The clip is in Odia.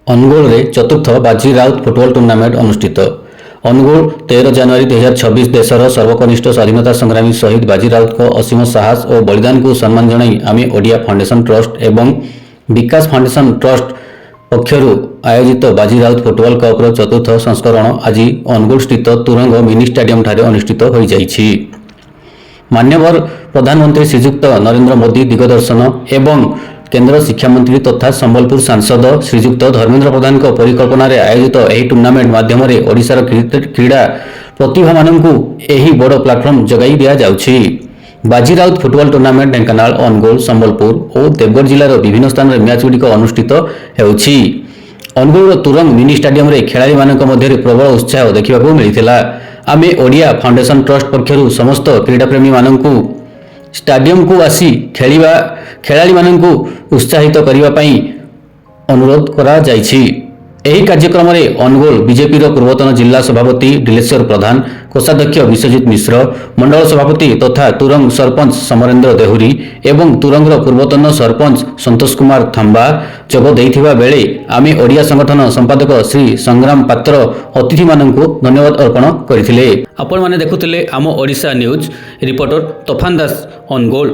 ଅନୁଗୁଳ ରେ ଚତୁର୍ଥ ବାଜି ରାଉତ ଫୁଟବଲ ଟୁର୍ଣ୍ଣାମେଣ୍ଟ ଅନୁଷ୍ଠିତ। ଅନୁଗୁଳ 13 ଜାନୁଆରୀ 2026 ଦେଶର ସର୍ବକନିଷ୍ଠ ସ୍ୱାଧୀନତା ସଂଗ୍ରାମୀ ଶହୀଦ ବାଜି ରାଉତଙ୍କ ଅସୀମ ସାହସ ଓ ବଳିଦାନକୁ ସମ୍ମାନ ଜଣାଇ ଆମେ ଓଡ଼ିଆ ଫାଉଣ୍ଡେସନ ଟ୍ରଷ୍ଟ ଏବଂ ବିକାଶ ଫାଉଣ୍ଡେସନ ଟ୍ରଷ୍ଟ ପକ୍ଷରୁ ଆୟୋଜିତ ବାଜି ରାଉତ ଫୁଟବଲ କପର ଚତୁର୍ଥ ସଂସ୍କରଣ ଆଜି ଅନୁଗୁଳସ୍ଥିତ ତୁରଙ୍ଗ ମିନି ଷ୍ଟାଡିୟମଠାରେ ଅନୁଷ୍ଠିତ ହୋଇଯାଇଛି। ମାନ୍ୟବର ପ୍ରଧାନମନ୍ତ୍ରୀ ଶ୍ରୀଯୁକ୍ତ ନରେନ୍ଦ୍ର ମୋଦି ଦିଗଦର୍ଶନ ଏବଂ କେନ୍ଦ୍ର ଶିକ୍ଷାମନ୍ତ୍ରୀ ତଥା ସମ୍ବଲପୁର ସାଂସଦ ଶ୍ରୀଯୁକ୍ତ ଧର୍ମେନ୍ଦ୍ର ପ୍ରଧାନଙ୍କ ପରିକଳ୍ପନାରେ ଆୟୋଜିତ ଏହି ଟୁର୍ଣ୍ଣାମେଣ୍ଟ ମାଧ୍ୟମରେ ଓଡ଼ିଶାର କ୍ରୀଡ଼ା ପ୍ରତିଭାମାନଙ୍କୁ ଏହି ବଡ଼ ପ୍ଲାଟଫର୍ମ ଯୋଗାଇ ଦିଆଯାଉଛି। ବାଜି ରାଉତ ଫୁଟବଲ ଟୁର୍ଣ୍ଣାମେଣ୍ଟ ଢେଙ୍କାନାଳ, ଅନୁଗୁଳ, ସମ୍ବଲପୁର ଓ ଦେବଗଡ଼ ଜିଲ୍ଲାର ବିଭିନ୍ନ ସ୍ଥାନରେ ମ୍ୟାଚ୍ଗୁଡ଼ିକ ଅନୁଷ୍ଠିତ ହେଉଛି। ଅନୁଗୁଳର ତୁରଙ୍ଗ ମିନି ଷ୍ଟାଡିୟମରେ ଖେଳାଳିମାନଙ୍କ ମଧ୍ୟରେ ପ୍ରବଳ ଉତ୍ସାହ ଦେଖିବାକୁ ମିଳିଥିଲା। ଆମେ ଓଡ଼ିଆ ଫାଉଣ୍ଡେସନ ଟ୍ରଷ୍ଟ ପକ୍ଷରୁ ସମସ୍ତ କ୍ରୀଡ଼ାପ୍ରେମୀମାନଙ୍କୁ ଷ୍ଟାଡିୟମକୁ ଆସି ଖେଳାଳିମାନଙ୍କୁ ଉତ୍ସାହିତ କରିବା ପାଇଁ ଅନୁରୋଧ କରାଯାଇଛି। ଏହି କାର୍ଯ୍ୟକ୍ରମରେ ଅନୁଗୁଳ ବିଜେପିର ପୂର୍ବତନ ଜିଲ୍ଲା ସଭାପତି ଡିଲେଶ୍ୱର ପ୍ରଧାନ, କୋଷାଧ୍ୟକ୍ଷ ବିଶ୍ୱଜିତ ମିଶ୍ର, ମଣ୍ଡଳ ସଭାପତି ତଥା ତୁରଙ୍ଗ ସରପଞ୍ଚ ସମରେନ୍ଦ୍ର ଦେହୁରୀ ଏବଂ ତୁରଙ୍ଗର ପୂର୍ବତନ ସରପଞ୍ଚ ସନ୍ତୋଷ କୁମାର ଥାମ୍ବା ଯୋଗ ଦେଇଥିବା ବେଳେ ଆମେ ଓଡ଼ିଆ ସଂଗଠନ ସମ୍ପାଦକ ଶ୍ରୀ ସଂଗ୍ରାମ ପାତ୍ର ଅତିଥିମାନଙ୍କୁ ଧନ୍ୟବାଦ ଅର୍ପଣ କରିଥିଲେ। ଆପଣମାନେ ଦେଖୁଥିଲେ ଆମ ଓଡ଼ିଶା ନ୍ୟୁଜ୍, ରିପୋର୍ଟର ତୋଫାନ ଦାସ, ଅନୁଗୁଳ।